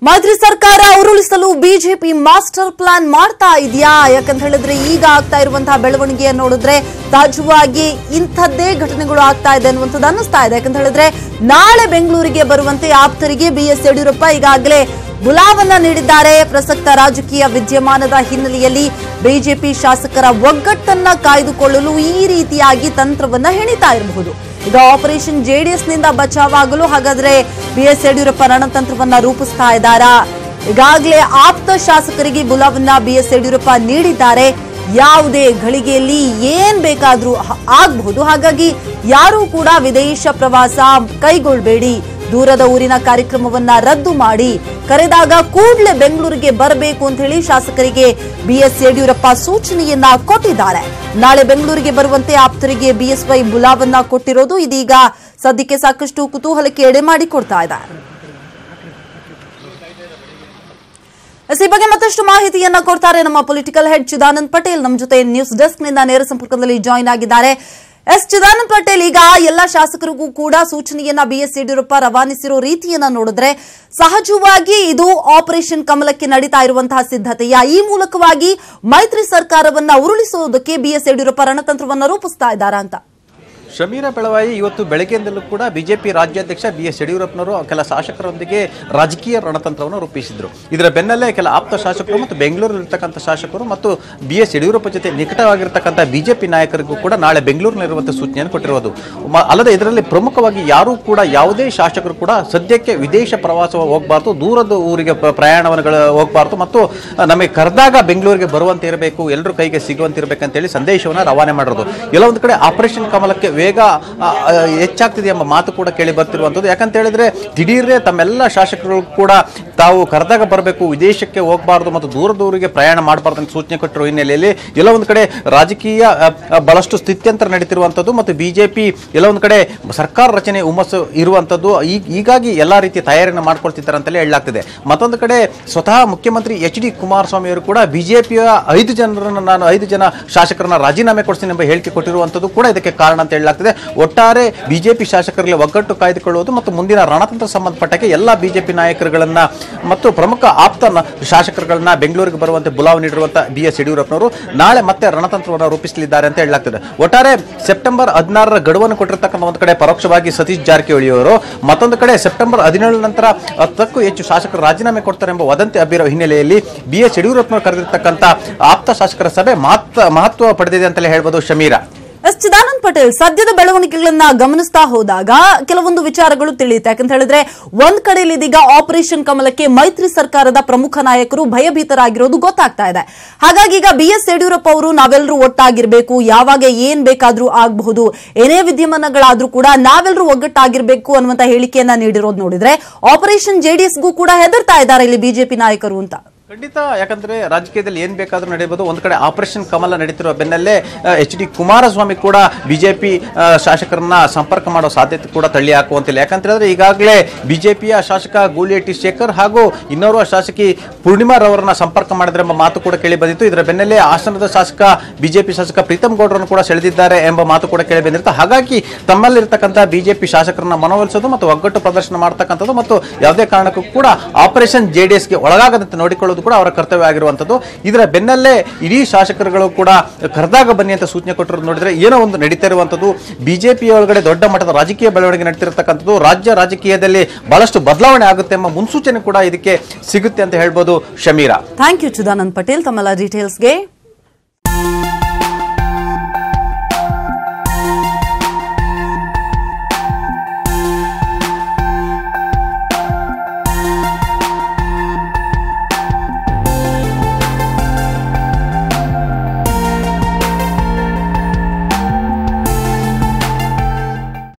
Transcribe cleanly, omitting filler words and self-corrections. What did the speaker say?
ಮೈತ್ರಿ ಸರ್ಕಾರ ಉರುಳಿಸಲು ಬಿಜೆಪಿ ಮಾಸ್ಟರ್ ಪ್ಲಾನ್ ಮಾಡ್ತಾ ಇದೆಯಾ? ಯಾಕಂತ ಹೇಳಿದ್ರೆ ಈಗ ಆಗ್ತಾ ಇರುವಂತಹ ಬೆಳವಣಿಗೆ ನೋಡಿದ್ರೆ ಸಹಜವಾಗಿ ಇಂಥದ್ದೇ ಘಟನೆಗಳು ಆಗ್ತಾ ಇದೆ ಅನ್ನುವಂಥದ್ದು ಅನ್ನಿಸ್ತಾ ಇದೆ. ಯಾಕಂತ ಹೇಳಿದ್ರೆ ನಾಳೆ ಬೆಂಗಳೂರಿಗೆ ಬರುವಂತೆ ಆಪ್ತರಿಗೆ ಬಿಎಸ್ ಯಡಿಯೂರಪ್ಪ ಈಗಾಗಲೇ ಬುಲಾವನ್ನ ನೀಡಿದ್ದಾರೆ. ಪ್ರಸಕ್ತ ರಾಜಕೀಯ ವಿದ್ಯಮಾನದ ಹಿನ್ನೆಲೆಯಲ್ಲಿ ಬಿಜೆಪಿ ಶಾಸಕರ ಒಗ್ಗಟ್ಟನ್ನ ಕಾಯ್ದುಕೊಳ್ಳಲು ಈ ರೀತಿಯಾಗಿ ತಂತ್ರವನ್ನ ಹೆಣಿತಾ ಇರಬಹುದು. ಈಗ ಆಪರೇಷನ್ ಜೆಡಿಎಸ್ ನಿಂದ ಬಚಾವಾಗಲು ಹಾಗಾದ್ರೆ ಬಿಎಸ್ ಯಡಿಯೂರಪ್ಪ ರಣತಂತ್ರವನ್ನ ರೂಪಿಸ್ತಾ ಇದ್ದಾರಾ? ಈಗಾಗಲೇ ಆಪ್ತ ಶಾಸಕರಿಗೆ ಬುಲಾವನ್ನ ಬಿಎಸ್ ಯಡಿಯೂರಪ್ಪ ನೀಡಿದ್ದಾರೆ. ಯಾವುದೇ ಘಳಿಗೆಯಲ್ಲಿ ಏನ್ ಬೇಕಾದ್ರೂ ಆಗಬಹುದು. ಹಾಗಾಗಿ ಯಾರೂ ಕೂಡ ವಿದೇಶ ಪ್ರವಾಸ ಕೈಗೊಳ್ಳಬೇಡಿ, ದೂರದ ಊರಿನ ಕಾರ್ಯಕ್ರಮವನ್ನ ರದ್ದು ಮಾಡಿ, ಕರೆದಾಗ ಕೂಡಲೇ ಬೆಂಗಳೂರಿಗೆ ಬರಬೇಕು ಅಂತ ಹೇಳಿ ಶಾಸಕರಿಗೆ ಬಿಎಸ್ ಯಡಿಯೂರಪ್ಪ ಸೂಚನೆಯನ್ನ ಕೊಟ್ಟಿದ್ದಾರೆ. ನಾಳೆ ಬೆಂಗಳೂರಿಗೆ ಬರುವಂತೆ ಆಪ್ತರಿಗೆ ಬಿಎಸ್ವೈ ಬುಲಾವನ್ನ ಕೊಟ್ಟಿರೋದು ಇದೀಗ ಸದ್ಯಕ್ಕೆ ಸಾಕಷ್ಟು ಕುತೂಹಲಕ್ಕೆ ಎಡೆ ಮಾಡಿಕೊಡ್ತಾ ಇದೆ. ಈ ಬಗ್ಗೆ ಮತ್ತಷ್ಟು ಮಾಹಿತಿಯನ್ನ ಕೊಡ್ತಾರೆ ನಮ್ಮ ಪೊಲಿಟಿಕಲ್ ಹೆಡ್ ಚಿದಾನಂದ್ ಪಟೇಲ್. ನಮ್ಮ ಜೊತೆ ನ್ಯೂಸ್ ಡೆಸ್ಕ್ ನಿಂದ ನೇರ ಸಂಪರ್ಕದಲ್ಲಿ ಜಾಯಿನ್ ಆಗಿದ್ದಾರೆ. ಚಿದಾನಂದ್ ಪಟೇಲ್, ಈಗ ಎಲ್ಲ ಶಾಸಕರಿಗೂ ಕೂಡ ಸೂಚನೆಯನ್ನ ಬಿಎಸ್ ಯಡಿಯೂರಪ್ಪ ರವಾನಿಸಿರೋ ರೀತಿಯನ್ನ ನೋಡಿದ್ರೆ ಸಹಜವಾಗಿ ಇದು ಆಪರೇಷನ್ ಕಮಲಕ್ಕೆ ನಡೀತಾ ಇರುವಂತಹ ಸಿದ್ಧತೆಯ ಈ ಮೂಲಕವಾಗಿ ಮೈತ್ರಿ ಸರ್ಕಾರವನ್ನ ಉರುಳಿಸುವುದಕ್ಕೆ ಬಿಎಸ್ ಯಡಿಯೂರಪ್ಪ ರಣತಂತ್ರವನ್ನ ರೂಪಿಸ್ತಾ ಇದ್ದಾರಾ ಅಂತ? ಶಮೀರಾ ಬೆಳವಾಯಿ, ಇವತ್ತು ಬೆಳಗ್ಗೆಯಿಂದಲೂ ಕೂಡ ಬಿಜೆಪಿ ರಾಜ್ಯಾಧ್ಯಕ್ಷ ಬಿಎಸ್ ಯಡಿಯೂರಪ್ಪನವರು ಕೆಲ ಶಾಸಕರೊಂದಿಗೆ ರಾಜಕೀಯ ರಣತಂತ್ರವನ್ನು ರೂಪಿಸಿದ್ರು. ಇದರ ಬೆನ್ನಲ್ಲೇ ಕೆಲ ಆಪ್ತ ಶಾಸಕರು ಮತ್ತು ಬೆಂಗಳೂರಿನಲ್ಲಿರ್ತಕ್ಕಂಥ ಶಾಸಕರು ಮತ್ತು ಬಿಎಸ್ ಯಡಿಯೂರಪ್ಪ ಜೊತೆ ನಿಕಟವಾಗಿರ್ತಕ್ಕಂಥ ಬಿಜೆಪಿ ನಾಯಕರಿಗೂ ಕೂಡ ನಾಳೆ ಬೆಂಗಳೂರಿನಲ್ಲಿರುವಂತಹ ಸೂಚನೆಯನ್ನು ಕೊಟ್ಟಿರುವುದು. ಅಲ್ಲದೆ ಇದರಲ್ಲಿ ಪ್ರಮುಖವಾಗಿ ಯಾರೂ ಕೂಡ ಯಾವುದೇ ಶಾಸಕರು ಕೂಡ ಸದ್ಯಕ್ಕೆ ವಿದೇಶ ಪ್ರವಾಸ ಹೋಗಬಾರ್ದು, ದೂರದ ಊರಿಗೆ ಪ್ರಯಾಣವನ್ನು ಹೋಗಬಾರ್ದು ಮತ್ತು ನಮಗೆ ಕರೆದಾಗ ಬೆಂಗಳೂರಿಗೆ ಬರುವಂತೆ ಇರಬೇಕು, ಎಲ್ಲರೂ ಕೈಗೆ ಸಿಗುವಂತೆ ಇರಬೇಕಂತೇಳಿ ಸಂದೇಶವನ್ನು ರವಾನೆ ಮಾಡಿರೋದು. ಎಲ್ಲ ಒಂದು ಕಡೆ ಆಪರೇಷನ್ ಕಮಲಕ್ಕೆ ವೇಗ ಹೆಚ್ಚಾಗ್ತಿದೆ ಎಂಬ ಮಾತು ಕೂಡ ಕೇಳಿ ಬರ್ತಿರುವಂಥದ್ದು. ಯಾಕಂತ ಹೇಳಿದ್ರೆ ದಿಢೀರ್ರೆ ತಮ್ಮೆಲ್ಲ ಶಾಸಕರು ಕೂಡ ತಾವು ಕರೆದಾಗ ಬರಬೇಕು, ವಿದೇಶಕ್ಕೆ ಹೋಗಬಾರ್ದು ಮತ್ತು ದೂರದೂರಿಗೆ ಪ್ರಯಾಣ ಮಾಡಬಾರ್ದು ಅಂತ ಸೂಚನೆ ಕೊಟ್ಟಿರುವ ಹಿನ್ನೆಲೆಯಲ್ಲಿ ಎಲ್ಲ ಒಂದು ಕಡೆ ರಾಜಕೀಯ ಬಹಳಷ್ಟು ಸ್ಥಿತ್ಯಂತರ ನಡೀತಿರುವಂಥದ್ದು ಮತ್ತು ಬಿಜೆಪಿ ಎಲ್ಲ ಒಂದು ಕಡೆ ಸರ್ಕಾರ ರಚನೆ ಹುಮ್ಮಸ್ಸು ಇರುವಂಥದ್ದು. ಹೀಗಾಗಿ ಎಲ್ಲಾ ರೀತಿಯ ತಯಾರಿಯನ್ನು ಮಾಡ್ಕೊಳ್ತಿದ್ದಾರೆ ಅಂತಲೇ ಹೇಳಲಾಗ್ತಿದೆ. ಮತ್ತೊಂದು ಕಡೆ ಸ್ವತಃ ಮುಖ್ಯಮಂತ್ರಿ ಎಚ್ ಡಿ ಕುಮಾರಸ್ವಾಮಿ ಅವರು ಕೂಡ ಬಿಜೆಪಿಯ 5 ಜನ ಶಾಸಕರನ್ನ ರಾಜೀನಾಮೆ ಕೊಡಿಸ್ತೀನಿ ಎಂಬ ಹೇಳಿಕೆ ಕೊಟ್ಟಿರುವಂಥದ್ದು ಕೂಡ ಇದಕ್ಕೆ ಕಾರಣ ಅಂತ ಹೇಳಲಾಗ್ತಿದೆ. ಒಟ್ಟಾರೆ ಬಿಜೆಪಿ ಶಾಸಕರಲ್ಲಿ ಒಗ್ಗಟ್ಟು ಕಾಯ್ದುಕೊಳ್ಳುವುದು ಮತ್ತು ಮುಂದಿನ ರಣತಂತ್ರ ಸಂಬಂಧಪಟ್ಟಕ್ಕೆ ಎಲ್ಲ ಬಿಜೆಪಿ ನಾಯಕರುಗಳನ್ನ ಮತ್ತು ಪ್ರಮುಖ ಆಪ್ತ ಶಾಸಕರುಗಳನ್ನ ಬೆಂಗಳೂರಿಗೆ ಬರುವಂತೆ ಬುಲಾವ್ ನೀಡಿರುವಂತಹ ಬಿಎಸ್ ಯಡಿಯೂರಪ್ಪನವರು ನಾಳೆ ಮತ್ತೆ ರಣತಂತ್ರವನ್ನು ರೂಪಿಸಲಿದ್ದಾರೆ ಅಂತ ಹೇಳಲಾಗ್ತಿದೆ. ಒಟ್ಟಾರೆ ಸೆಪ್ಟೆಂಬರ್ 16ರ ಗಡುವನ್ನು ಕೊಟ್ಟಿರ್ತಕ್ಕಂಥ ಒಂದು ಕಡೆ ಪರೋಕ್ಷವಾಗಿ ಸತೀಶ್ ಜಾರಕಿಹೊಳಿ ಅವರು, ಮತ್ತೊಂದು ಕಡೆ ಸೆಪ್ಟೆಂಬರ್ 17 ನಂತರ 10ಕ್ಕೂ ಹೆಚ್ಚು ಶಾಸಕರು ರಾಜೀನಾಮೆ ಕೊಡ್ತಾರೆ ಎಂಬ ವದಂತಿ ಹಬ್ಬಿರುವ ಹಿನ್ನೆಲೆಯಲ್ಲಿ ಬಿಎಸ್ ಯಡಿಯೂರಪ್ಪನವರು ಕರೆದಿರ್ತಕ್ಕಂಥ ಆಪ್ತ ಶಾಸಕರ ಸಭೆ ಮಹತ್ವ ಪಡೆದಿದೆ ಅಂತಲೇ ಹೇಳ್ಬೋದು. ಶಮೀರಾ, ಚಿದಾನಂದ್ ಪಟೇಲ್, ಸದ್ಯದ ಬೆಳವಣಿಗೆಗಳನ್ನ ಗಮನಿಸ್ತಾ ಹೋದಾಗ ಕೆಲವೊಂದು ವಿಚಾರಗಳು ತಿಳಿಯುತ್ತೆ. ಯಾಕಂತ ಹೇಳಿದ್ರೆ ಒಂದ್ ಕಡೆಯಲ್ಲಿ ಇದೀಗ ಆಪರೇಷನ್ ಕಮಲಕ್ಕೆ ಮೈತ್ರಿ ಸರ್ಕಾರದ ಪ್ರಮುಖ ನಾಯಕರು ಭಯಭೀತರಾಗಿರೋದು ಗೊತ್ತಾಗ್ತಾ ಇದೆ. ಹಾಗಾಗಿ ಈಗ ಬಿಎಸ್ ಯಡಿಯೂರಪ್ಪ ಅವರು ನಾವೆಲ್ಲರೂ ಒಟ್ಟಾಗಿರ್ಬೇಕು, ಯಾವಾಗ ಏನ್ ಬೇಕಾದ್ರೂ ಆಗಬಹುದು, ಏನೇ ವಿದ್ಯಮಾನಗಳಾದ್ರೂ ಕೂಡ ನಾವೆಲ್ಲರೂ ಒಗ್ಗಟ್ಟಾಗಿರ್ಬೇಕು ಅನ್ನುವಂತ ಹೇಳಿಕೆಯನ್ನ ನೀಡಿರೋದು ನೋಡಿದ್ರೆ ಆಪರೇಷನ್ ಜೆಡಿಎಸ್ಗೂ ಕೂಡ ಹೆದರ್ತಾ ಇದ್ದಾರೆ ಇಲ್ಲಿ ಬಿಜೆಪಿ ನಾಯಕರು ಅಂತ. ಖಂಡಿತ, ಯಾಕಂದ್ರೆ ರಾಜಕೀಯದಲ್ಲಿ ಏನ್ ಬೇಕಾದ್ರೂ ನಡೆಯಬಹುದು. ಒಂದು ಕಡೆ ಆಪರೇಷನ್ ಕಮಲ ನಡೀತಿರುವ ಬೆನ್ನಲ್ಲೇ ಎಚ್ ಡಿ ಕುಮಾರಸ್ವಾಮಿ ಕೂಡ ಬಿಜೆಪಿ ಶಾಸಕರನ್ನ ಸಂಪರ್ಕ ಮಾಡೋ ಸಾಧ್ಯತೆ ಕೂಡ ತಳ್ಳಿ ಹಾಕುವಂತಿಲ್ಲ. ಯಾಕಂತ ಹೇಳಿದ್ರೆ ಈಗಾಗಲೇ ಬಿಜೆಪಿಯ ಶಾಸಕ ಗೂಳಿಹಟ್ಟಿ ಶೇಖರ್ ಹಾಗೂ ಇನ್ನೋರ್ವ ಶಾಸಕಿ ಪೂರ್ಣಿಮಾರವರನ್ನ ಸಂಪರ್ಕ ಮಾಡಿದ್ರೆ ಎಂಬ ಮಾತು ಕೂಡ ಕೇಳಿ ಬಂದಿತ್ತು. ಇದರ ಬೆನ್ನಲ್ಲೇ ಹಾಸನದ ಬಿಜೆಪಿ ಶಾಸಕ ಪ್ರೀತಮ್ ಗೌಡರನ್ನು ಕೂಡ ಸೆಳೆದಿದ್ದಾರೆ ಎಂಬ ಮಾತು ಕೂಡ ಕೇಳಿ ಬಂದಿರುತ್ತೆ. ಹಾಗಾಗಿ ತಮ್ಮಲ್ಲಿರ್ತಕ್ಕಂಥ ಬಿಜೆಪಿ ಶಾಸಕರನ್ನ ಮನವೊಲಿಸೋದು ಮತ್ತು ಒಗ್ಗಟ್ಟು ಪ್ರದರ್ಶನ ಮಾಡ್ತಕ್ಕಂಥದ್ದು ಮತ್ತು ಯಾವುದೇ ಕಾರಣಕ್ಕೂ ಕೂಡ ಆಪರೇಷನ್ ಜೆಡಿಎಸ್ಗೆ ಒಳಗಾಗದಂತೆ ನೋಡಿಕೊಳ್ಳೋದು ಕೂಡ ಅವರ ಕರ್ತವ್ಯ ಆಗಿರುವಂತದ್ದು. ಇದರ ಬೆನ್ನಲ್ಲೇ ಇಡೀ ಶಾಸಕರುಗಳು ಕೂಡ ಕರೆದಾಗ ಬನ್ನಿ ಅಂತ ಸೂಚನೆ ಕೊಟ್ಟಿರೋದು ನೋಡಿದ್ರೆ ಏನೋ ಒಂದು ನಡೀತಾ ಇರುವಂತದ್ದು. ಬಿಜೆಪಿ ಒಳಗಡೆ ದೊಡ್ಡ ಮಟ್ಟದ ರಾಜಕೀಯ ಬೆಳವಣಿಗೆ ನಡೀತಿರತಕ್ಕಂಥದ್ದು, ರಾಜ್ಯ ರಾಜಕೀಯದಲ್ಲಿ ಬಹಳಷ್ಟು ಬದಲಾವಣೆ ಆಗುತ್ತೆ ಎಂಬ ಮುನ್ಸೂಚನೆ ಕೂಡ ಇದಕ್ಕೆ ಸಿಗುತ್ತೆ ಅಂತ ಹೇಳ್ಬೋದು. ಶಮೀರಾ, ಥ್ಯಾಂಕ್ ಯು ಚಿದಾನಂದ್ ಪಟೇಲ್ ತಮ್ಮೆಲ್ಲ ಡೀಟೇಲ್ಸ್ಗೆ.